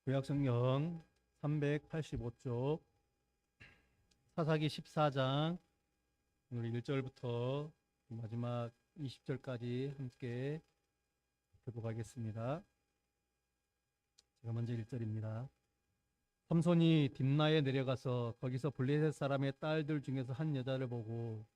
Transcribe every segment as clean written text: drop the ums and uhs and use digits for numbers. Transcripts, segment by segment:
구약성경 385쪽 사사기 14장 오늘 1절부터 마지막 20절까지 함께 교독하겠습니다. 제가 먼저 1절입니다. 삼손이 딥나에 내려가서 거기서 블레셋 사람의 딸들 중에서 한 여자를 보고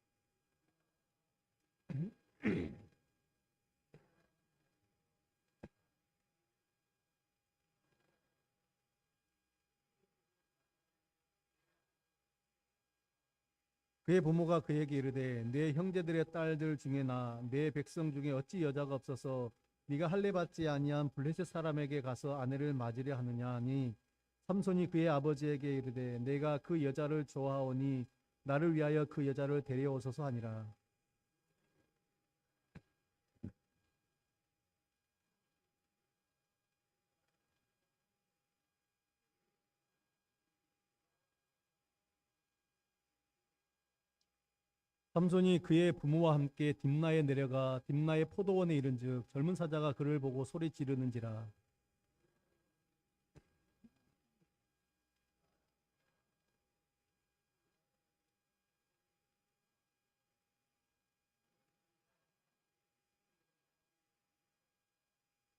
그의 부모가 그에게 이르되 내 형제들의 딸들 중에나 내 백성 중에 어찌 여자가 없어서 네가 할례 받지 아니한 블레셋 사람에게 가서 아내를 맞으려 하느냐 하니 삼손이 그의 아버지에게 이르되 내가 그 여자를 좋아하오니 나를 위하여 그 여자를 데려오소서 하니라. 삼손이 그의 부모와 함께 딥나에 내려가 딥나의 포도원에 이른즉 젊은 사자가 그를 보고 소리 지르는지라.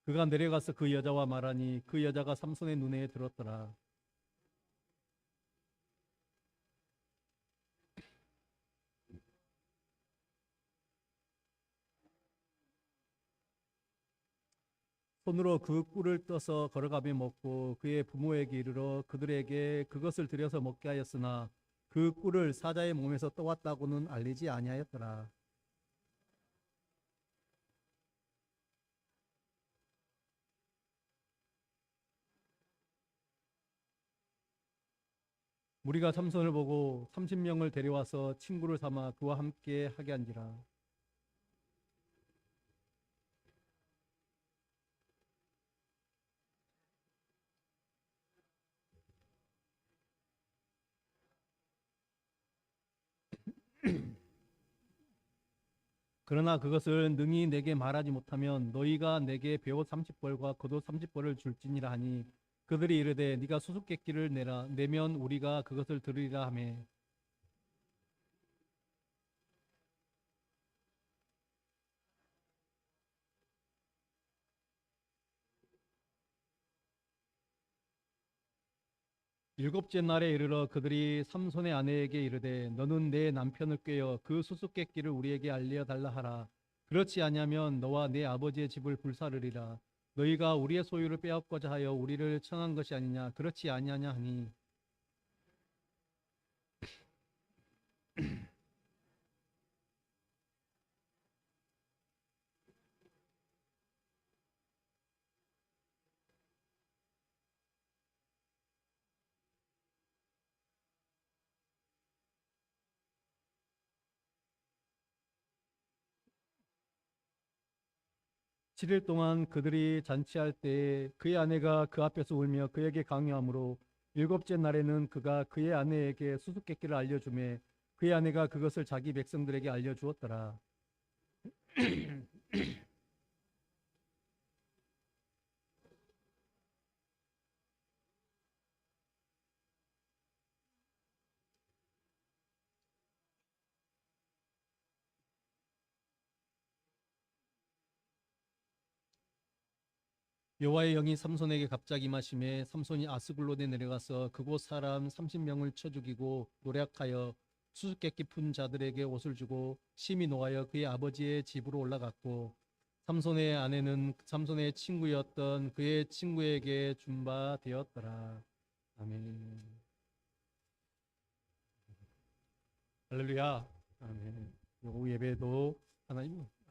그가 내려가서 그 여자와 말하니 그 여자가 삼손의 눈에 들었더라. 손으로 그 꿀을 떠서 걸어가며 먹고 그의 부모에게 이르러 그들에게 그것을 들여서 먹게 하였으나 그 꿀을 사자의 몸에서 떠왔다고는 알리지 아니하였더라. 무리가 삼손을 보고 30명을 데려와서 친구를 삼아 그와 함께 하게 한지라. 그러나 그것을 능히 내게 말하지 못하면 너희가 내게 베옷 30벌과 겉옷 30벌을 줄지니라 하니 그들이 이르되 네가 수수께끼를 내라 내면 우리가 그것을 들으리라 하며 일곱째 날에 이르러 그들이 삼손의 아내에게 이르되 너는 내 남편을 꾀어 그 수수께끼를 우리에게 알려 달라 하라. 그렇지 아니하면 너와 내 아버지의 집을 불사르리라. 너희가 우리의 소유를 빼앗고자 하여 우리를 청한 것이 아니냐. 그렇지 아니하냐 하니 칠일 동안 그들이 잔치할 때에 그의 아내가 그 앞에서 울며 그에게 강요하므로 일곱째 날에는 그가 그의 아내에게 수수께끼를 알려주매 그의 아내가 그것을 자기 백성들에게 알려주었더라. 여호와의 영이 삼손에게 갑자기 임하심에 삼손이 아스글론에 내려가서 그곳 사람 30명을 쳐 죽이고 노략하여 수수께끼 푼 자들에게 옷을 주고 심히 노하여 그의 아버지의 집으로 올라갔고 삼손의 아내는 삼손의 친구였던 그의 친구에게 준 바 되었더라. 아멘. 할렐루야. 아멘. 요 예배도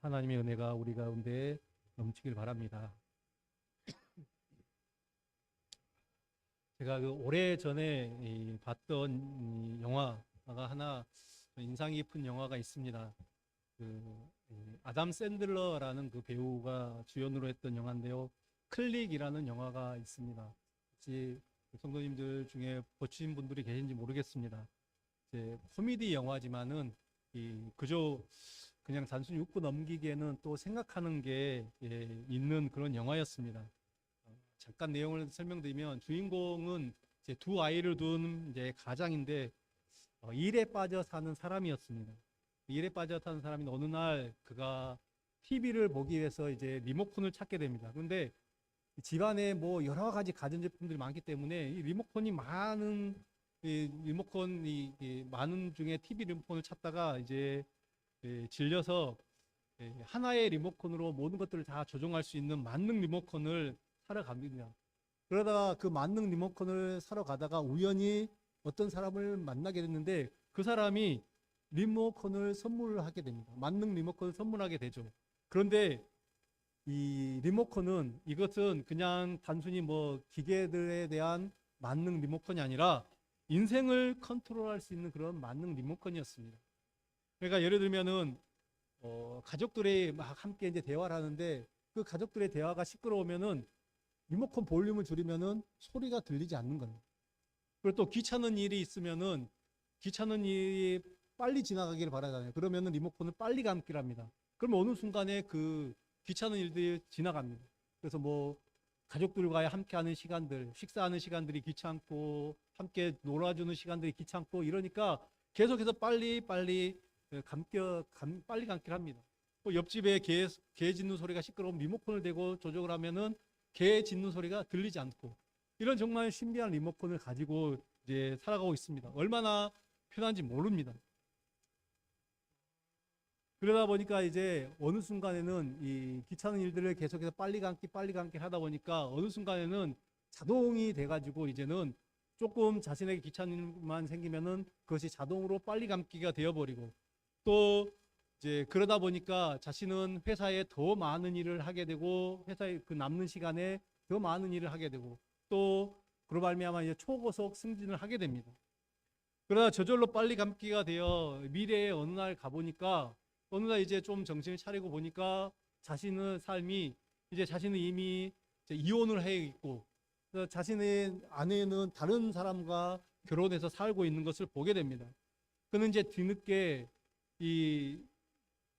하나님의 은혜가 우리 가운데 넘치길 바랍니다. 제가 그 오래전에 봤던 영화가 하나 인상 깊은 영화가 있습니다. 아담 샌들러라는 그 배우가 주연으로 했던 영화인데요. 클릭이라는 영화가 있습니다. 혹시 성도님들 중에 보신 분들이 계신지 모르겠습니다. 이제 코미디 영화지만은 그저 그냥 단순히 웃고 넘기기에는 또 생각하는 게 있는 그런 영화였습니다. 잠깐 내용을 설명드리면 주인공은 이제 두 아이를 둔 이제 가장인데 일에 빠져 사는 사람이었습니다. 일에 빠져 사는 사람이 어느 날 그가 TV를 보기 위해서 이제 리모컨을 찾게 됩니다. 그런데 집안에 뭐 여러 가지 가전제품들이 많기 때문에 이 리모컨이 많은 이 많은 중에 TV 리모컨을 찾다가 이제 질려서 하나의 리모컨으로 모든 것들을 다 조종할 수 있는 만능 리모컨을 사러 갑니다. 그러다가 그 만능 리모컨을 사러 가다가 우연히 어떤 사람을 만나게 됐는데 그 사람이 리모컨을 선물하게 됩니다. 만능 리모컨을 선물하게 되죠. 그런데 이 리모컨은 이것은 그냥 단순히 뭐 기계들에 대한 만능 리모컨이 아니라 인생을 컨트롤할 수 있는 그런 만능 리모컨이었습니다. 그러니까 예를 들면은 가족들이 막 함께 이제 대화를 하는데 그 가족들의 대화가 시끄러우면은 리모컨 볼륨을 줄이면은 소리가 들리지 않는 거예요. 그리고 또 귀찮은 일이 있으면은 귀찮은 일이 빨리 지나가기를 바라잖아요. 그러면은 리모컨을 빨리 감기를 합니다. 그러면 어느 순간에 그 귀찮은 일들이 지나갑니다. 그래서 뭐 가족들과 함께하는 시간들, 식사하는 시간들이 귀찮고 함께 놀아주는 시간들이 귀찮고 이러니까 계속해서 빨리 빨리 감기를 합니다. 또 옆집에 개 짖는 소리가 시끄러우면 리모컨을 대고 조정을 하면은 개 짖는 소리가 들리지 않고 이런 정말 신비한 리모컨을 가지고 이제 살아가고 있습니다. 얼마나 편한지 모릅니다. 그러다 보니까 이제 어느 순간에는 이 귀찮은 일들을 계속해서 빨리 감기 하다 보니까 어느 순간에는 자동이 돼가지고 이제는 조금 자신에게 귀찮은 일만 생기면은 그것이 자동으로 빨리 감기가 되어버리고 또 이제 그러다 보니까 자신은 회사에 더 많은 일을 하게 되고 회사에 그 남는 시간에 더 많은 일을 하게 되고 또 그로 말미암아 이제 초고속 승진을 하게 됩니다. 그러다 저절로 빨리 감기가 되어 미래에 어느 날 가보니까 어느 날 이제 좀 정신을 차리고 보니까 자신의 삶이 이제 자신은 이미 이제 이혼을 해 있고 자신의 아내는 다른 사람과 결혼해서 살고 있는 것을 보게 됩니다. 그는 이제 뒤늦게 이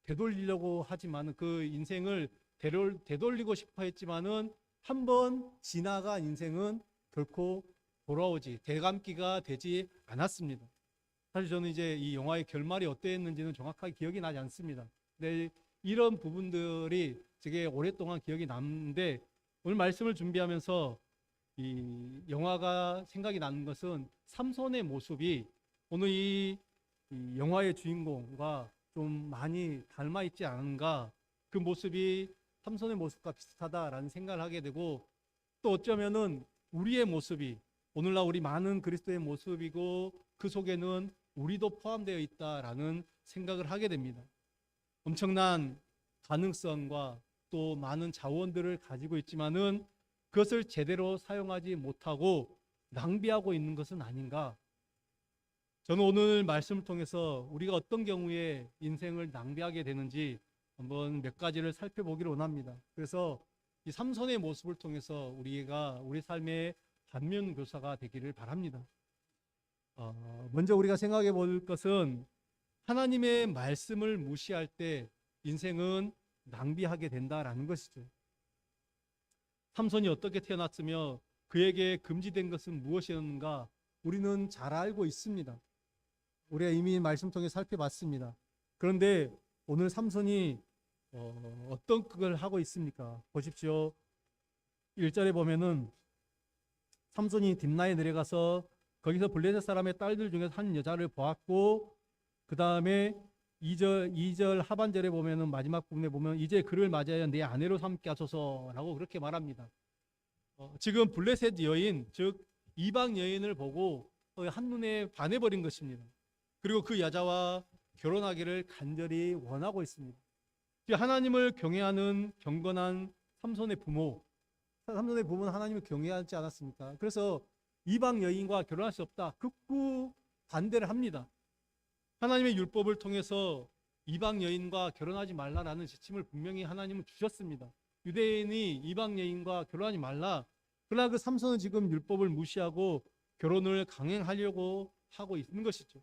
되돌리려고 하지만 그 인생을 되돌리고 싶어 했지만은 한번 지나간 인생은 결코 돌아오지 되감기가 되지 않았습니다. 사실 저는 이제 이 영화의 결말이 어땠는지는 정확하게 기억이 나지 않습니다. 근데 이런 부분들이 되게 오랫동안 기억이 남는데 오늘 말씀을 준비하면서 이 영화가 생각이 나는 것은 삼손의 모습이 오늘 이 영화의 주인공과 좀 많이 닮아 있지 않은가, 그 모습이 삼손의 모습과 비슷하다라는 생각을 하게 되고 또 어쩌면은 우리의 모습이 오늘날 우리 많은 그리스도의 모습이고 그 속에는 우리도 포함되어 있다라는 생각을 하게 됩니다. 엄청난 가능성과 또 많은 자원들을 가지고 있지만은 그것을 제대로 사용하지 못하고 낭비하고 있는 것은 아닌가. 저는 오늘 말씀을 통해서 우리가 어떤 경우에 인생을 낭비하게 되는지 한번 몇 가지를 살펴보기를 원합니다. 그래서 이 삼손의 모습을 통해서 우리가 우리 삶의 반면교사가 되기를 바랍니다. 먼저 우리가 생각해 볼 것은 하나님의 말씀을 무시할 때 인생은 낭비하게 된다라는 것이죠. 삼손이 어떻게 태어났으며 그에게 금지된 것은 무엇이었는가 우리는 잘 알고 있습니다. 우리가 이미 말씀 통해 살펴봤습니다. 그런데 오늘 삼손이 어떤 걸 하고 있습니까? 보십시오. 1절에 보면은 삼손이 딥나에 내려가서 거기서 블레셋 사람의 딸들 중에서 한 여자를 보았고 그 다음에 2절 하반절에 보면은 마지막 부분에 보면 이제 그를 맞이하여 내 아내로 삼게 하소서라고 그렇게 말합니다. 지금 블레셋 여인 즉 이방 여인을 보고 한눈에 반해버린 것입니다. 그리고 그 여자와 결혼하기를 간절히 원하고 있습니다. 하나님을 경외하는 경건한 삼손의 부모는 하나님을 경외하지 않았습니까? 그래서 이방 여인과 결혼할 수 없다 극구 반대를 합니다. 하나님의 율법을 통해서 이방 여인과 결혼하지 말라라는 지침을 분명히 하나님은 주셨습니다. 유대인이 이방 여인과 결혼하지 말라. 그러나 그 삼손은 지금 율법을 무시하고 결혼을 강행하려고 하고 있는 것이죠.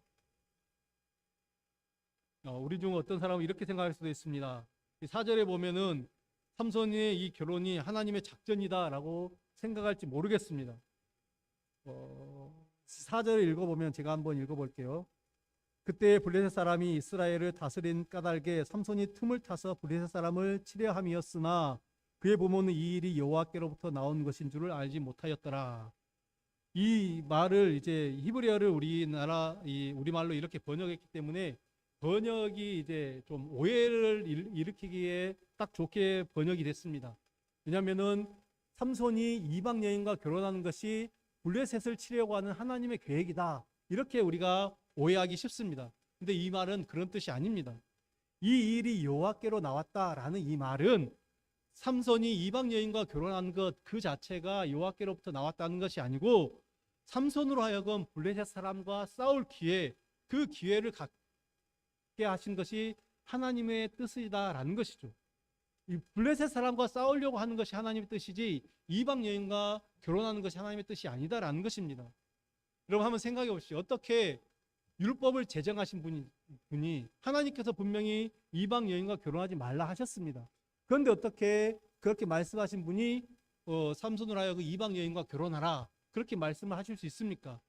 우리 중 어떤 사람은 이렇게 생각할 수도 있습니다. 4절에 보면은 삼손의 이 결혼이 하나님의 작전이다라고 생각할지 모르겠습니다. 4절을 읽어보면 제가 한번 읽어볼게요. 그때 블레셋 사람이 이스라엘을 다스린 까닭에 삼손이 틈을 타서 블레셋 사람을 치려 함이었으나 그의 부모는 이 일이 여호와께로부터 나온 것인 줄을 알지 못하였더라. 이 말을 이제 히브리어를 우리말로 이렇게 번역했기 때문에 번역이 이제 좀 오해를 일으키기에 딱 좋게 번역이 됐습니다. 왜냐하면은 삼손이 이방 여인과 결혼하는 것이 블레셋을 치려고 하는 하나님의 계획이다. 이렇게 우리가 오해하기 쉽습니다. 근데 이 말은 그런 뜻이 아닙니다. 이 일이 여호와께로 나왔다라는 이 말은 삼손이 이방 여인과 결혼한 것 그 자체가 여호와께로부터 나왔다는 것이 아니고 삼손으로 하여금 블레셋 사람과 싸울 기회, 그 기회를 갖게 하신 것이 하나님의 뜻이다라는 것이죠. 이 블레셋 사람과 싸우려고 하는 것이 하나님의 뜻이지 이방 여인과 결혼하는 것이 하나님의 뜻이 아니다라는 것입니다. 여러분 한번 생각해 보십시오. 어떻게 율법을 제정하신 분이 하나님께서 분명히 이방 여인과 결혼하지 말라 하셨습니다. 그런데 어떻게 그렇게 말씀하신 분이 삼손으로 하여금 이방 여인과 결혼하라 그렇게 말씀을 하실 수 있습니까?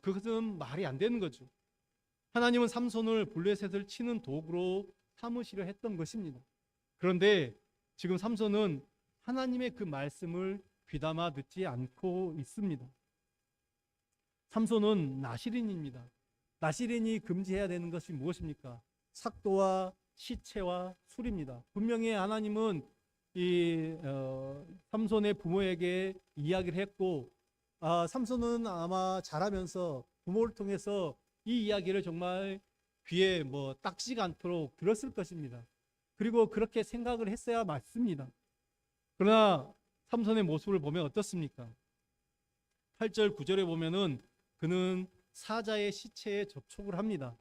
그것은 말이 안 되는 거죠. 하나님은 삼손을 블레셋을 치는 도구로 삼으시려 했던 것입니다. 그런데 지금 삼손은 하나님의 그 말씀을 귀담아 듣지 않고 있습니다. 삼손은 나실인입니다. 나실인이 금지해야 되는 것이 무엇입니까? 삭도와 시체와 술입니다. 분명히 하나님은 이 삼손의 부모에게 이야기를 했고 삼손은 아마 자라면서 부모를 통해서 이 이야기를 정말 귀에 딱지가 않도록 들었을 것입니다. 그리고 그렇게 생각을 했어야 맞습니다. 그러나 삼손의 모습을 보면 어떻습니까? 8절 9절에 보면은 그는 사자의 시체에 접촉을 합니다.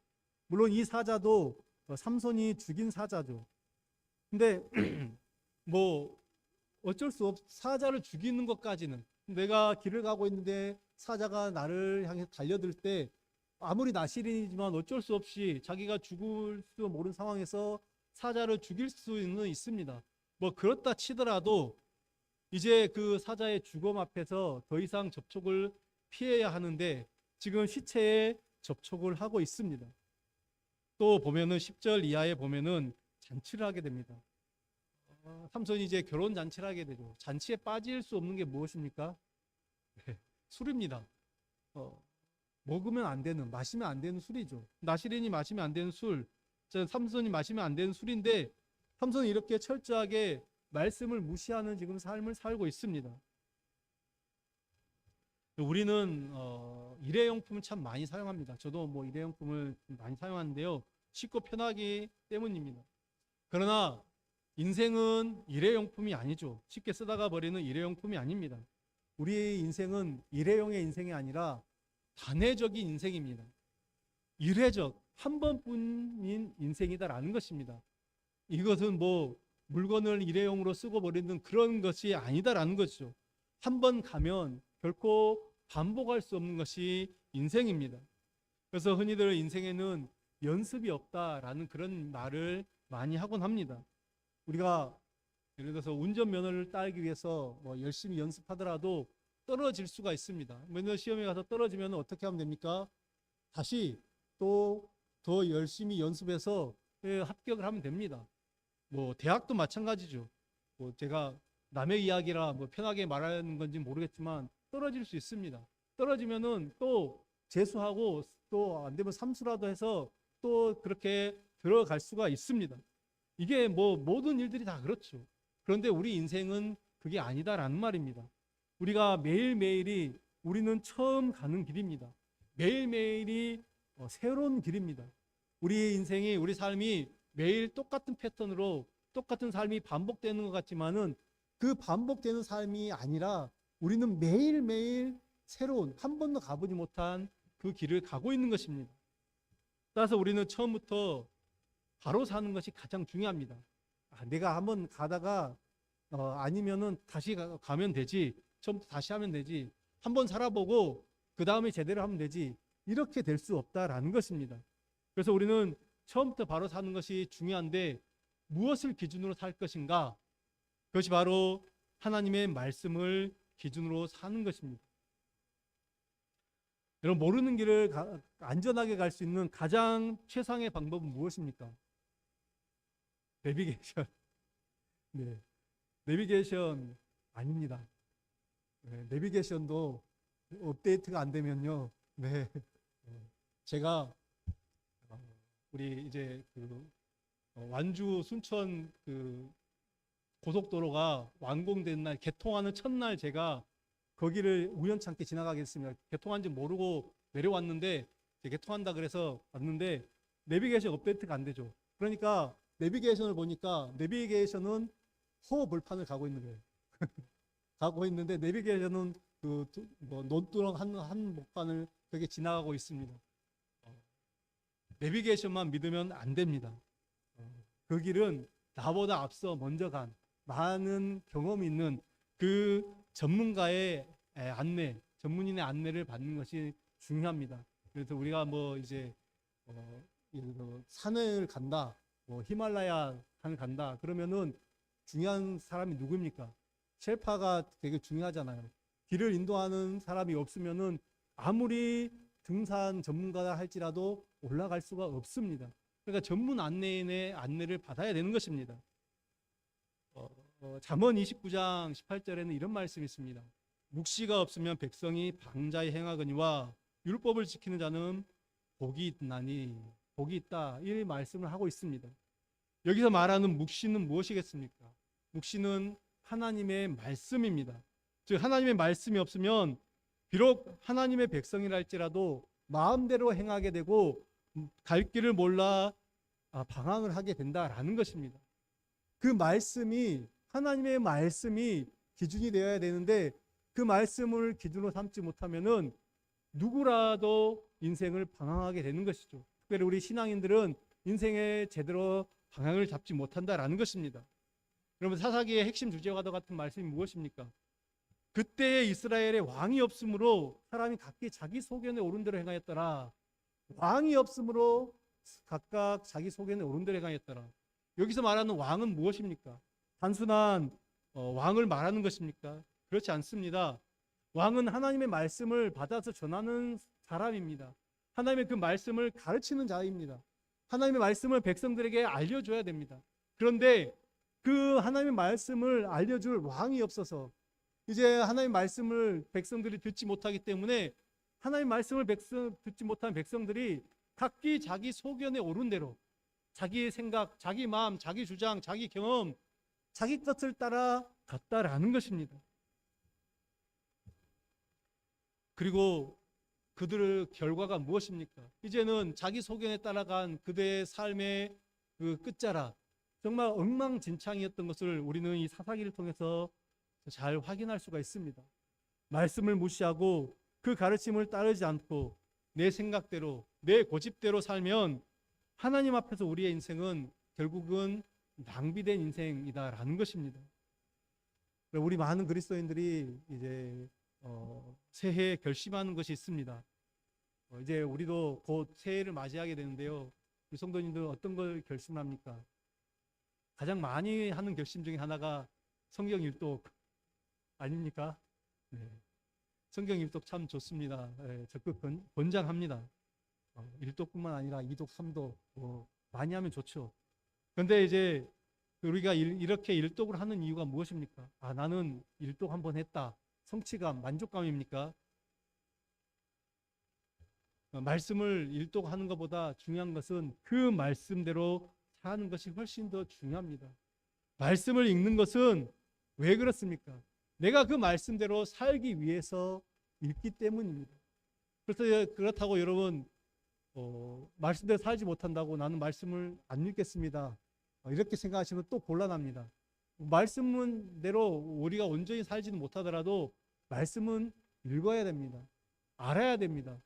물론 이 사자도 삼손이 죽인 사자죠. 근데 어쩔 수 없, 사자를 죽이는 것까지는 내가 길을 가고 있는데 사자가 나를 향해 달려들 때 아무리 나실인이지만 어쩔 수 없이 자기가 죽을 수 모르는 상황에서 사자를 죽일 수는 있습니다. 그렇다 치더라도 이제 그 사자의 죽음 앞에서 더 이상 접촉을 피해야 하는데 지금 시체에 접촉을 하고 있습니다. 또 보면은 10절 이하에 보면은 잔치를 하게 됩니다. 삼손이 이제 결혼 잔치를 하게 되죠. 잔치에 빠질 수 없는 게 무엇입니까? 네, 술입니다. 먹으면 안 되는, 마시면 안 되는 술이죠. 나실인이 마시면 안 되는 술, 삼손이 마시면 안 되는 술인데 삼손이 이렇게 철저하게 말씀을 무시하는 지금 삶을 살고 있습니다. 우리는 일회용품을 참 많이 사용합니다. 저도 일회용품을 많이 사용하는데요. 쉽고 편하기 때문입니다. 그러나 인생은 일회용품이 아니죠. 쉽게 쓰다가 버리는 일회용품이 아닙니다. 우리의 인생은 일회용의 인생이 아니라 단회적인 인생입니다. 일회적, 한 번뿐인 인생이다라는 것입니다. 이것은 물건을 일회용으로 쓰고 버리는 그런 것이 아니다라는 것이죠. 한 번 가면 결코 반복할 수 없는 것이 인생입니다. 그래서 흔히들 인생에는 연습이 없다라는 그런 말을 많이 하곤 합니다. 우리가 예를 들어서 운전면허를 따기 위해서 열심히 연습하더라도 떨어질 수가 있습니다. 면허 시험에 가서 떨어지면 어떻게 하면 됩니까? 다시 또 더 열심히 연습해서 합격을 하면 됩니다. 대학도 마찬가지죠. 제가 남의 이야기라 편하게 말하는 건지 모르겠지만 떨어질 수 있습니다. 떨어지면은 또 재수하고 또 안 되면 삼수라도 해서 또 그렇게 들어갈 수가 있습니다. 이게 모든 일들이 다 그렇죠. 그런데 우리 인생은 그게 아니다라는 말입니다. 우리가 매일매일이 우리는 처음 가는 길입니다. 매일매일이 새로운 길입니다. 우리 인생이, 우리 삶이 매일 똑같은 패턴으로 똑같은 삶이 반복되는 것 같지만은 그 반복되는 삶이 아니라 우리는 매일매일 새로운, 한 번도 가보지 못한 그 길을 가고 있는 것입니다. 따라서 우리는 처음부터 바로 사는 것이 가장 중요합니다. 내가 한번 가다가 아니면은 다시 가면 되지, 처음부터 다시 하면 되지, 한번 살아보고 그 다음에 제대로 하면 되지, 이렇게 될 수 없다라는 것입니다. 그래서 우리는 처음부터 바로 사는 것이 중요한데 무엇을 기준으로 살 것인가? 그것이 바로 하나님의 말씀을 기준으로 사는 것입니다. 여러분, 모르는 길을 안전하게 갈 수 있는 가장 최상의 방법은 무엇입니까? 내비게이션. 네, 내비게이션 아닙니다. 네, 내비게이션도 업데이트가 안 되면요. 네, 제가 우리 이제 완주 순천 고속도로가 완공된 날, 개통하는 첫날 제가 거기를 우연찮게 지나가게 됐습니다. 개통한지 모르고 내려왔는데, 개통한다 그래서 왔는데 내비게이션 업데이트가 안 되죠. 그러니까 내비게이션을 보니까 내비게이션은 호벌판을 가고 있는 거예요. 가고 있는데 내비게이션은 논두렁 한 목판을 그렇게 지나가고 있습니다. 내비게이션만 믿으면 안 됩니다. 그 길은 나보다 앞서 먼저 간 많은 경험이 있는 그 전문가의 안내, 전문인의 안내를 받는 것이 중요합니다. 그래서 우리가 이제 산을 간다, 히말라야 산을 간다 그러면은 중요한 사람이 누굽니까? 셰파가 되게 중요하잖아요. 길을 인도하는 사람이 없으면은 아무리 등산 전문가다 할지라도 올라갈 수가 없습니다. 그러니까 전문 안내인의 안내를 받아야 되는 것입니다. 잠언 29장 18절에는 이런 말씀이 있습니다. 묵시가 없으면 백성이 방자히 행하거니와 율법을 지키는 자는 복이 있나니, 복이 있다, 이 말씀을 하고 있습니다. 여기서 말하는 묵시는 무엇이겠습니까? 묵시는 하나님의 말씀입니다. 즉 하나님의 말씀이 없으면 비록 하나님의 백성이라 할지라도 마음대로 행하게 되고 갈 길을 몰라 방황을 하게 된다라는 것입니다. 그 말씀이, 하나님의 말씀이 기준이 되어야 되는데 그 말씀을 기준으로 삼지 못하면은 누구라도 인생을 방황하게 되는 것이죠. 특별히 우리 신앙인들은 인생에 제대로 방향을 잡지 못한다라는 것입니다. 여러분, 사사기의 핵심 주제와 같은 말씀이 무엇입니까? 그때의 이스라엘에 왕이 없으므로 사람이 각기 자기 소견에 오른 대로 행하였더라. 왕이 없으므로 각각 자기 소견에 오른 대로 행하였더라. 여기서 말하는 왕은 무엇입니까? 단순한 왕을 말하는 것입니까? 그렇지 않습니다. 왕은 하나님의 말씀을 받아서 전하는 사람입니다. 하나님의 그 말씀을 가르치는 자입니다. 하나님의 말씀을 백성들에게 알려줘야 됩니다. 그런데 그 하나님의 말씀을 알려줄 왕이 없어서 이제 하나님의 말씀을 백성들이 듣지 못하기 때문에 하나님의 말씀을 듣지 못한 백성들이 각기 자기 소견에 오른 대로 자기의 생각, 자기 마음, 자기 주장, 자기 경험, 자기 것을 따라 갔다라는 것입니다. 그리고 그들의 결과가 무엇입니까? 이제는 자기 소견에 따라간 그들의 삶의 그 끝자락, 정말 엉망진창이었던 것을 우리는 이 사사기를 통해서 잘 확인할 수가 있습니다. 말씀을 무시하고 그 가르침을 따르지 않고 내 생각대로, 내 고집대로 살면 하나님 앞에서 우리의 인생은 결국은 낭비된 인생이다라는 것입니다. 우리 많은 그리스도인들이 이제 새해에 결심하는 것이 있습니다. 이제 우리도 곧 새해를 맞이하게 되는데요. 우리 성도님들 어떤 걸 결심합니까? 가장 많이 하는 결심 중에 하나가 성경 일독 아닙니까? 네. 성경 일독 참 좋습니다. 네, 적극 권장합니다. 일독뿐만 아니라 이독, 삼독 많이 하면 좋죠. 그런데 이제 우리가 이렇게 일독을 하는 이유가 무엇입니까? 나는 일독 한번 했다. 성취감, 만족감입니까? 말씀을 일독하는 것보다 중요한 것은 그 말씀대로 사는 것이 훨씬 더 중요합니다. 말씀을 읽는 것은 왜 그렇습니까? 내가 그 말씀대로 살기 위해서 읽기 때문입니다. 그래서 그렇다고 여러분 말씀대로 살지 못한다고 나는 말씀을 안 읽겠습니다, 이렇게 생각하시면 또 곤란합니다. 말씀대로 우리가 온전히 살지는 못하더라도 말씀은 읽어야 됩니다. 알아야 됩니다.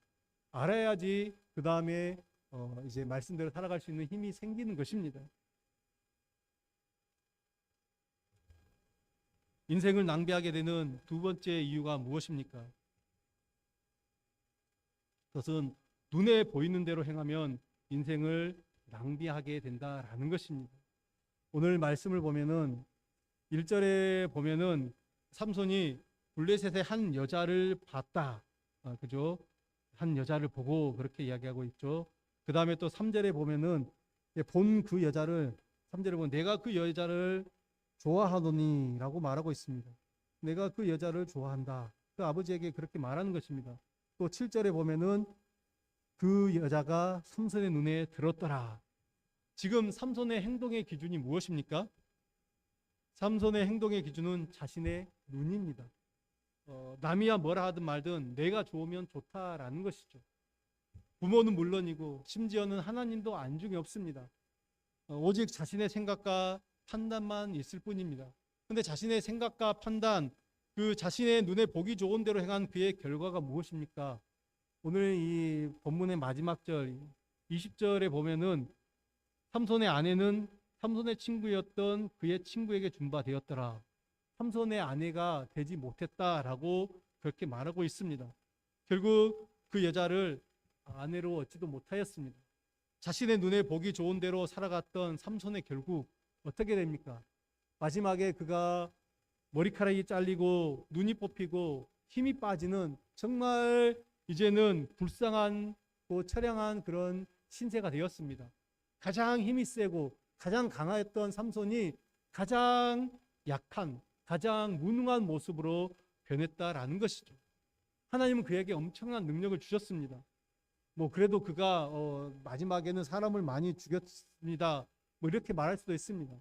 알아야지 그 다음에 이제 말씀대로 살아갈 수 있는 힘이 생기는 것입니다. 인생을 낭비하게 되는 두 번째 이유가 무엇입니까? 그것은 눈에 보이는 대로 행하면 인생을 낭비하게 된다라는 것입니다. 오늘 말씀을 보면은 1절에 보면은 삼손이 블레셋의 한 여자를 봤다. 그죠? 한 여자를 보고 그렇게 이야기하고 있죠. 그 다음에 또 3절에 보면은 본 그 여자를 3절에 보면 내가 그 여자를 좋아하노니 라고 말하고 있습니다. 내가 그 여자를 좋아한다. 그 아버지에게 그렇게 말하는 것입니다. 또 7절에 보면은 그 여자가 삼손의 눈에 들었더라. 지금 삼손의 행동의 기준이 무엇입니까? 삼손의 행동의 기준은 자신의 눈입니다. 남이야 뭐라 하든 말든 내가 좋으면 좋다라는 것이죠. 부모는 물론이고 심지어는 하나님도 안중에 없습니다. 오직 자신의 생각과 판단만 있을 뿐입니다. 근데 자신의 생각과 판단, 그 자신의 눈에 보기 좋은 대로 행한 그의 결과가 무엇입니까? 오늘 이 본문의 마지막 절 20절에 보면은 삼손의 아내는 삼손의 친구였던 그의 친구에게 준바되었더라. 삼손의 아내가 되지 못했다라고 그렇게 말하고 있습니다. 결국 그 여자를 아내로 얻지도 못하였습니다. 자신의 눈에 보기 좋은 대로 살아갔던 삼손의 결국 어떻게 됩니까? 마지막에 그가 머리카락이 잘리고 눈이 뽑히고 힘이 빠지는 정말 이제는 불쌍한 처량한 그런 신세가 되었습니다. 가장 힘이 세고 가장 강했던 삼손이 가장 약한, 가장 무능한 모습으로 변했다라는 것이죠. 하나님은 그에게 엄청난 능력을 주셨습니다. 그래도 그가 마지막에는 사람을 많이 죽였습니다. 이렇게 말할 수도 있습니다.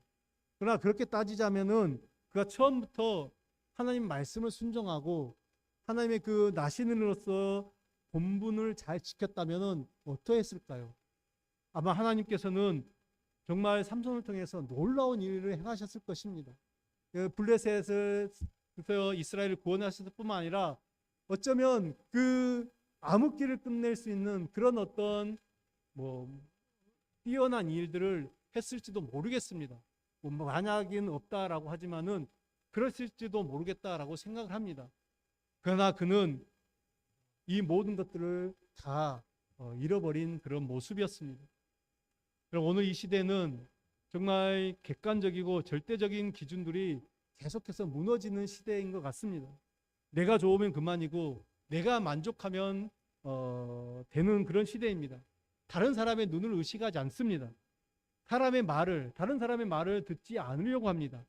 그러나 그렇게 따지자면은 그가 처음부터 하나님 말씀을 순종하고 하나님의 그 나시는으로서 본분을 잘 지켰다면은 어떠했을까요? 아마 하나님께서는 정말 삼손을 통해서 놀라운 일을 행하셨을 것입니다. 블레셋에서 이스라엘을 구원하셨을 뿐만 아니라 어쩌면 그 암흑기를 끝낼 수 있는 그런 어떤 뛰어난 일들을 했을지도 모르겠습니다. 만약은 없다라고 하지만은 그랬을지도 모르겠다라고 생각을 합니다. 그러나 그는 이 모든 것들을 다 잃어버린 그런 모습이었습니다. 오늘 이 시대는 정말 객관적이고 절대적인 기준들이 계속해서 무너지는 시대인 것 같습니다. 내가 좋으면 그만이고 내가 만족하면 되는 그런 시대입니다. 다른 사람의 눈을 의식하지 않습니다. 다른 사람의 말을 듣지 않으려고 합니다.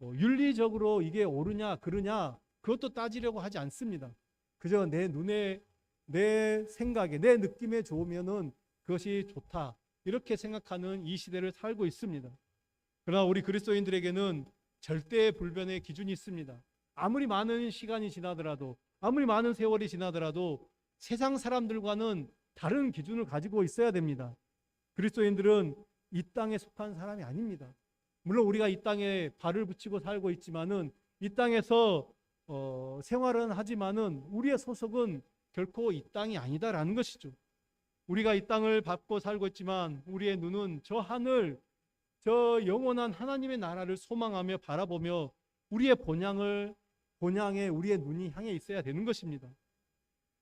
윤리적으로 이게 옳으냐 그르냐 그것도 따지려고 하지 않습니다. 그저 내 눈에, 내 생각에, 내 느낌에 좋으면은 그것이 좋다. 이렇게 생각하는 이 시대를 살고 있습니다. 그러나 우리 그리스도인들에게는 절대 불변의 기준이 있습니다. 아무리 많은 시간이 지나더라도, 아무리 많은 세월이 지나더라도 세상 사람들과는 다른 기준을 가지고 있어야 됩니다. 그리스도인들은 이 땅에 속한 사람이 아닙니다. 물론 우리가 이 땅에 발을 붙이고 살고 있지만은 이 땅에서 생활은 하지만은 우리의 소속은 결코 이 땅이 아니다라는 것이죠. 우리가 이 땅을 밟고 살고 있지만 우리의 눈은 저 하늘, 저 영원한 하나님의 나라를 소망하며 바라보며 우리의 본향에 우리의 눈이 향해 있어야 되는 것입니다.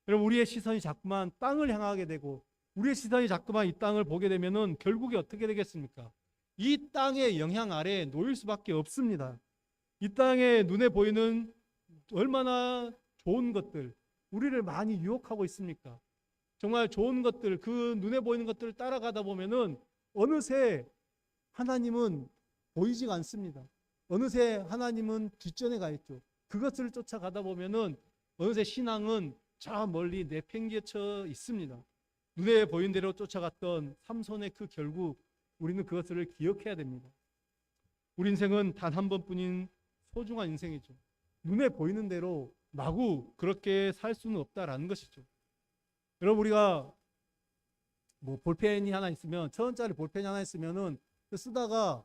여러분, 우리의 시선이 자꾸만 땅을 향하게 되고 우리의 시선이 자꾸만 이 땅을 보게 되면은 결국에 어떻게 되겠습니까? 이 땅의 영향 아래에 놓일 수밖에 없습니다. 이 땅에 눈에 보이는 얼마나 좋은 것들, 우리를 많이 유혹하고 있습니까? 정말 좋은 것들, 그 눈에 보이는 것들을 따라가다 보면은 어느새 하나님은 보이지가 않습니다. 어느새 하나님은 뒷전에 가 있죠. 그것을 쫓아가다 보면은 어느새 신앙은 저 멀리 내팽개쳐 있습니다. 눈에 보이는 대로 쫓아갔던 삼손의 그 결국, 우리는 그것을 기억해야 됩니다. 우리 인생은 단 한 번뿐인 소중한 인생이죠. 눈에 보이는 대로 마구 그렇게 살 수는 없다라는 것이죠. 여러분, 우리가 볼펜이 하나 있으면 1,000원짜리 볼펜이 하나 있으면은 쓰다가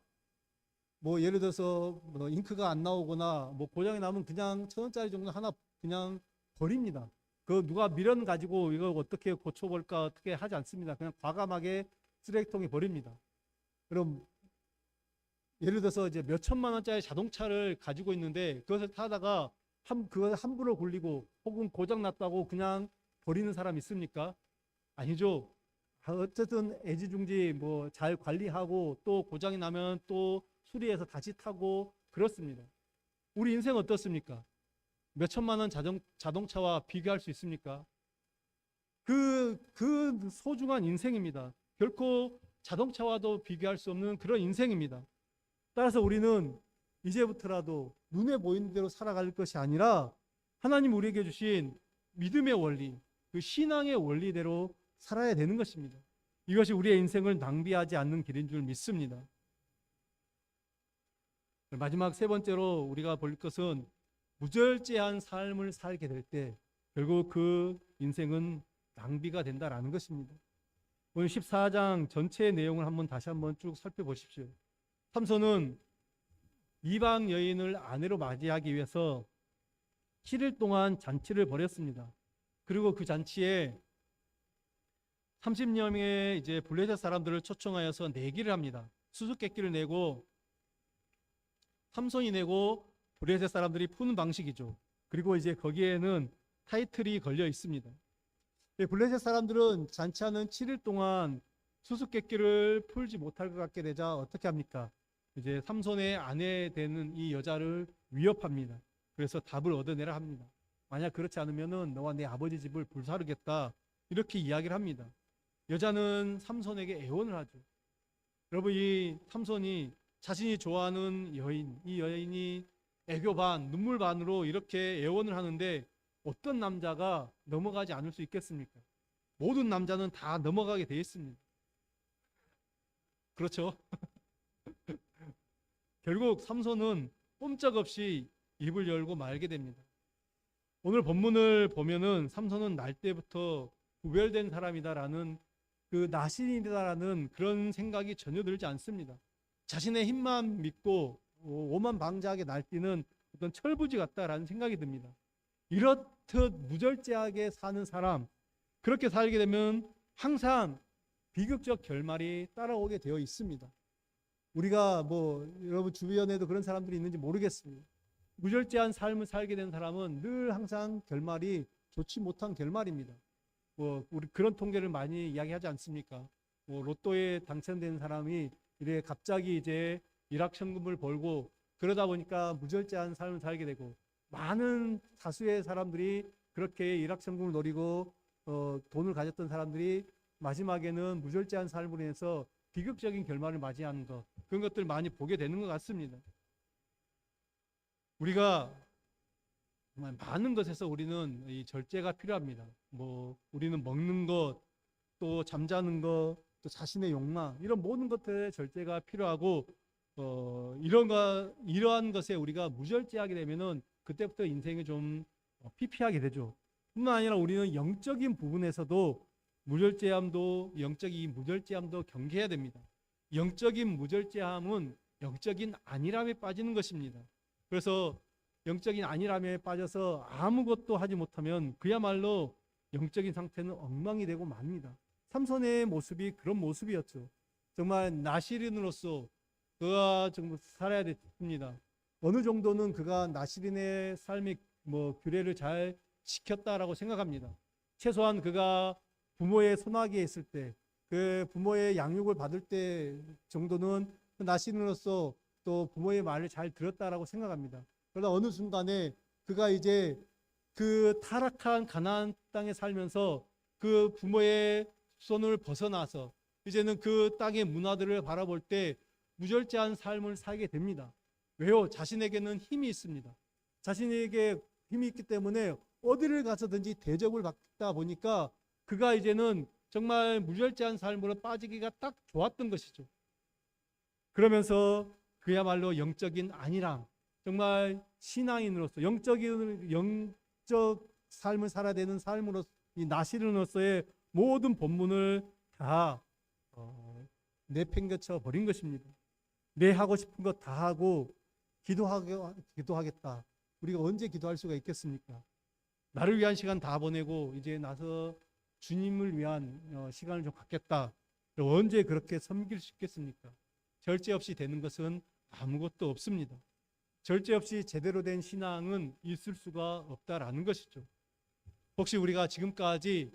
예를 들어서 잉크가 안 나오거나 고장이 나면 그냥 1,000원짜리 정도 하나 그냥 버립니다. 그 누가 미련 가지고 이거 어떻게 고쳐볼까 어떻게 하지 않습니다. 그냥 과감하게 쓰레기통에 버립니다. 그럼 예를 들어서 이제 몇 천만 원짜리 자동차를 가지고 있는데 그것을 타다가 그걸 함부로 굴리고 혹은 고장 났다고 그냥 버리는 사람 있습니까? 아니죠. 어쨌든 애지중지 잘 관리하고 또 고장이 나면 또 수리해서 다시 타고 그렇습니다. 우리 인생 어떻습니까? 몇 천만 원 자동차와 비교할 수 있습니까? 그 소중한 인생입니다. 결코 자동차와도 비교할 수 없는 그런 인생입니다. 따라서 우리는 이제부터라도 눈에 보이는 대로 살아갈 것이 아니라 하나님 우리에게 주신 믿음의 원리, 그 신앙의 원리대로 살아야 되는 것입니다. 이것이 우리의 인생을 낭비하지 않는 길인 줄 믿습니다. 마지막 세 번째로 우리가 볼 것은 무절제한 삶을 살게 될 때 결국 그 인생은 낭비가 된다라는 것입니다. 오늘 14장 전체의 내용을 다시 한번 쭉 살펴보십시오. 삼손은 이방 여인을 아내로 맞이하기 위해서 7일 동안 잔치를 벌였습니다. 그리고 그 잔치에 30여 명의 이제 블레셋 사람들을 초청하여서 내기를 합니다. 수수께끼를 내고 삼손이 내고 블레셋 사람들이 푸는 방식이죠. 그리고 이제 거기에는 타이틀이 걸려 있습니다. 블레셋 사람들은 잔치하는 7일 동안 수수께끼를 풀지 못할 것 같게 되자 어떻게 합니까? 이제 삼손의 아내 되는 이 여자를 위협합니다. 그래서 답을 얻어내라 합니다. 만약 그렇지 않으면은 너와 내 아버지 집을 불사르겠다 이렇게 이야기를 합니다. 여자는 삼손에게 애원을 하죠. 여러분, 이 삼손이 자신이 좋아하는 여인, 이 여인이 애교 반, 눈물 반으로 이렇게 애원을 하는데 어떤 남자가 넘어가지 않을 수 있겠습니까? 모든 남자는 다 넘어가게 돼 있습니다. 그렇죠? 결국 삼손은 꼼짝없이 입을 열고 말게 됩니다. 오늘 본문을 보면은 삼손은 날 때부터 구별된 사람이다라는 그 나신이다라는 그런 생각이 전혀 들지 않습니다. 자신의 힘만 믿고 오만방자하게 날뛰는 어떤 철부지 같다라는 생각이 듭니다. 이렇듯 무절제하게 사는 사람, 그렇게 살게 되면 항상 비극적 결말이 따라오게 되어 있습니다. 우리가 여러분 주변에도 그런 사람들이 있는지 모르겠습니다. 무절제한 삶을 살게 된 사람은 늘 항상 결말이 좋지 못한 결말입니다. 우리 그런 통계를 많이 이야기하지 않습니까? 로또에 당첨된 사람이 이래 갑자기 이제 일확천금을 벌고 그러다 보니까 무절제한 삶을 살게 되고 많은 다수의 사람들이 그렇게 일확천금을 노리고 돈을 가졌던 사람들이 마지막에는 무절제한 삶으로 인해서 비극적인 결말을 맞이하는 것, 그런 것들 많이 보게 되는 것 같습니다. 우리가 정말 많은 것에서 우리는 이 절제가 필요합니다. 우리는 먹는 것, 또 잠자는 것, 또 자신의 욕망, 이런 모든 것들에 절제가 필요하고 이러한 것에 우리가 무절제하게 되면은 그때부터 인생이 좀 피폐하게 되죠. 뿐만 아니라 우리는 영적인 부분에서도 영적인 무절제함도 경계해야 됩니다. 영적인 무절제함은 영적인 안일함에 빠지는 것입니다. 그래서 영적인 안일함에 빠져서 아무것도 하지 못하면 그야말로 영적인 상태는 엉망이 되고 맙니다. 삼손의 모습이 그런 모습이었죠. 정말 나시린으로서 그가 정말 살아야 됩니다. 어느 정도는 그가 나시린의 삶의 규례를 잘 지켰다라고 생각합니다. 최소한 그가 부모의 손아귀에 있을 때, 그 부모의 양육을 받을 때 정도는 나시린으로서 또 부모의 말을 잘 들었다라고 생각합니다. 그러나 어느 순간에 그가 이제 그 타락한 가나안 땅에 살면서 그 부모의 손을 벗어나서 이제는 그 땅의 문화들을 바라볼 때 무절제한 삶을 살게 됩니다. 왜요? 자신에게는 힘이 있습니다. 자신에게 힘이 있기 때문에 어디를 가서든지 대접을 받다 보니까 그가 이제는 정말 무절제한 삶으로 빠지기가 딱 좋았던 것이죠. 그러면서 그야말로 영적인 안일함, 정말 신앙인으로서 영적 삶을 살아야 되는 삶으로 이 나시린으로서의 모든 본분을 다 내팽개쳐 버린 것입니다. 내 하고 싶은 것 다 하고 기도하겠다. 우리가 언제 기도할 수가 있겠습니까? 나를 위한 시간 다 보내고 이제 나서 주님을 위한 시간을 좀 갖겠다. 언제 그렇게 섬길 수 있겠습니까? 절제 없이 되는 것은 아무것도 없습니다. 절제 없이 제대로 된 신앙은 있을 수가 없다라는 것이죠. 혹시 우리가 지금까지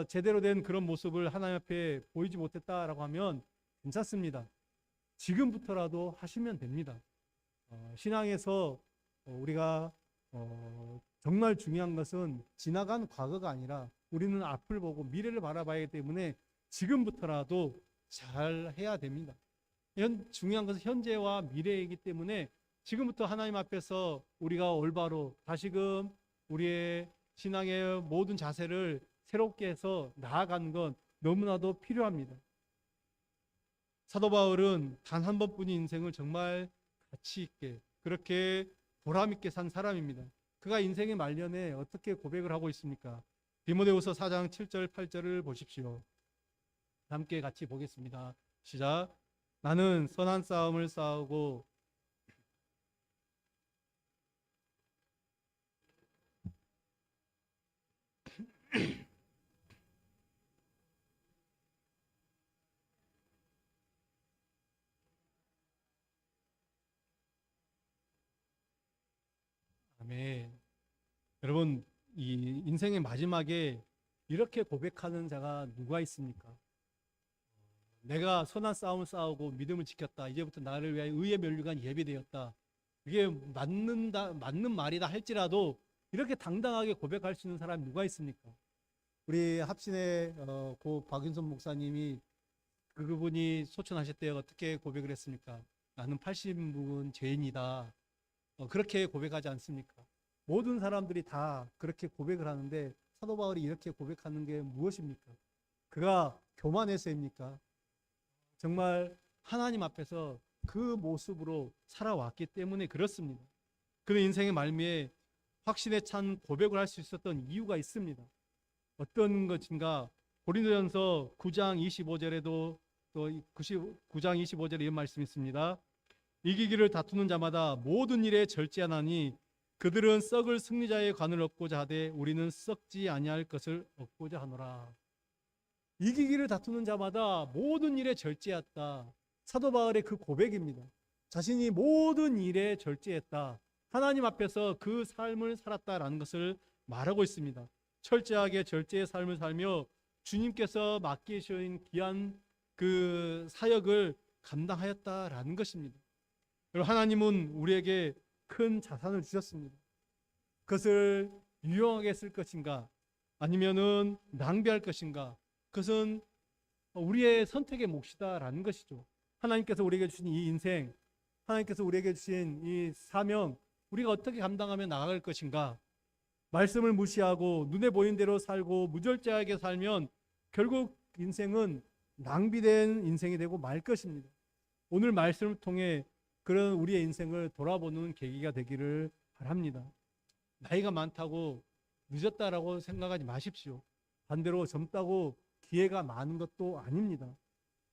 제대로 된 그런 모습을 하나님 앞에 보이지 못했다라고 하면 괜찮습니다. 지금부터라도 하시면 됩니다. 신앙에서 우리가 정말 중요한 것은 지나간 과거가 아니라 우리는 앞을 보고 미래를 바라봐야 하기 때문에 지금부터라도 잘 해야 됩니다. 중요한 것은 현재와 미래이기 때문에 지금부터 하나님 앞에서 우리가 올바로 다시금 우리의 신앙의 모든 자세를 새롭게 해서 나아가는 건 너무나도 필요합니다. 사도 바울은 단 한 번뿐인 인생을 정말 가치 있게 그렇게 보람 있게 산 사람입니다. 그가 인생의 말년에 어떻게 고백을 하고 있습니까? 디모데후서 4장 7절 8절을 보십시오. 함께 같이 보겠습니다. 시작. 나는 선한 싸움을 싸우고 아멘. 여러분, 이 인생의 마지막에 이렇게 고백하는 자가 누가 있습니까? 내가 선한 싸움을 싸우고 믿음을 지켰다. 이제부터 나를 위하여 의의 면류관 예비되었다. 이게 맞는 말이다 할지라도 이렇게 당당하게 고백할 수 있는 사람이 누가 있습니까? 우리 합신의 고 박윤선 목사님이 그분이 소천하실 때 어떻게 고백을 했습니까? 나는 80분 죄인이다. 그렇게 고백하지 않습니까? 모든 사람들이 다 그렇게 고백을 하는데 사도 바울이 이렇게 고백하는 게 무엇입니까? 그가 교만해서입니까? 정말 하나님 앞에서 그 모습으로 살아왔기 때문에 그렇습니다. 그는 인생의 말미에 확신에 찬 고백을 할 수 있었던 이유가 있습니다. 어떤 것인가? 고린도전서 9장 25절에도 또 9장 25절에 이런 말씀이 있습니다. 이기기를 다투는 자마다 모든 일에 절제하나니 그들은 썩을 승리자의 관을 얻고자 하되 우리는 썩지 아니할 것을 얻고자 하노라. 이기기를 다투는 자마다 모든 일에 절제했다. 사도 바울의 그 고백입니다. 자신이 모든 일에 절제했다. 하나님 앞에서 그 삶을 살았다라는 것을 말하고 있습니다. 철저하게 절제의 삶을 살며 주님께서 맡기신 귀한 그 사역을 감당하였다라는 것입니다. 하나님은 우리에게 큰 자산을 주셨습니다. 그것을 유용하게 쓸 것인가 아니면은 낭비할 것인가, 그것은 우리의 선택의 몫이다라는 것이죠. 하나님께서 우리에게 주신 이 인생, 하나님께서 우리에게 주신 이 사명, 우리가 어떻게 감당하며 나아갈 것인가. 말씀을 무시하고 눈에 보이는 대로 살고 무절제하게 살면 결국 인생은 낭비된 인생이 되고 말 것입니다. 오늘 말씀을 통해 그런 우리의 인생을 돌아보는 계기가 되기를 바랍니다. 나이가 많다고 늦었다라고 생각하지 마십시오. 반대로 젊다고 기회가 많은 것도 아닙니다.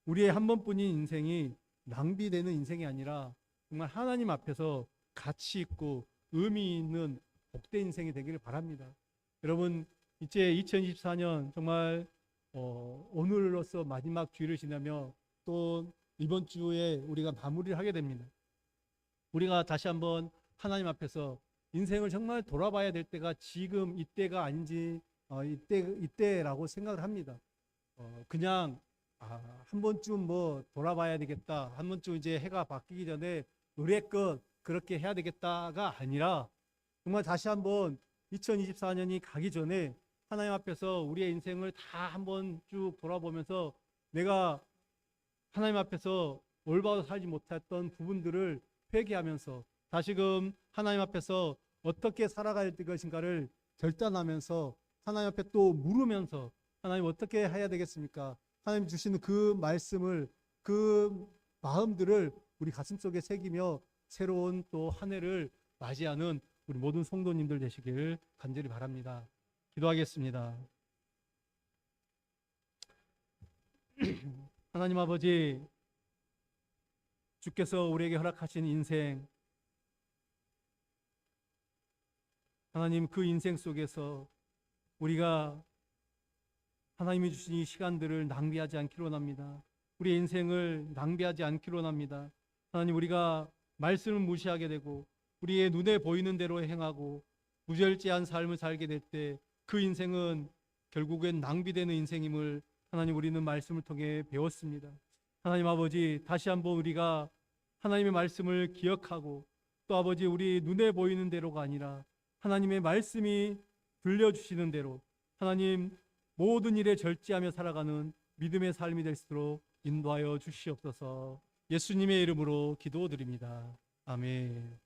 우리의 한 번뿐인 인생이 낭비되는 인생이 아니라 정말 하나님 앞에서 가치 있고 의미 있는 복된 인생이 되기를 바랍니다. 여러분, 이제 2024년 정말 오늘로서 마지막 주일을 지나며 또 이번 주에 우리가 마무리를 하게 됩니다. 우리가 다시 한번 하나님 앞에서 인생을 정말 돌아봐야 될 때가 지금 이때가 아닌지 이때라고 생각을 합니다. 그냥 한 번쯤 뭐 돌아봐야 되겠다, 한 번쯤 이제 해가 바뀌기 전에 의뢰껏 그렇게 해야 되겠다가 아니라 정말 다시 한번 2024년이 가기 전에 하나님 앞에서 우리의 인생을 다 한번 쭉 돌아보면서 내가 하나님 앞에서 올바로 살지 못했던 부분들을 회개하면서 다시금 하나님 앞에서 어떻게 살아가야 될 것인가를 결단하면서 하나님 앞에 또 물으면서 하나님 어떻게 해야 되겠습니까? 하나님 주시는 그 말씀을, 그 마음들을 우리 가슴속에 새기며 새로운 또 한 해를 맞이하는 우리 모든 성도님들 되시길 간절히 바랍니다. 기도하겠습니다. 하나님 아버지, 주께서 우리에게 허락하신 인생, 하나님 그 인생 속에서 우리가 하나님이 주신 이 시간들을 낭비하지 않기로 합니다. 우리의 인생을 낭비하지 않기로 합니다. 하나님, 우리가 말씀을 무시하게 되고 우리의 눈에 보이는 대로 행하고 무절제한 삶을 살게 될 때 그 인생은 결국엔 낭비되는 인생임을 하나님 우리는 말씀을 통해 배웠습니다. 하나님 아버지, 다시 한번 우리가 하나님의 말씀을 기억하고 또 아버지 우리 눈에 보이는 대로가 아니라 하나님의 말씀이 들려주시는 대로 하나님 모든 일에 절제하며 살아가는 믿음의 삶이 될 수 있도록 인도하여 주시옵소서. 예수님의 이름으로 기도드립니다. 아멘.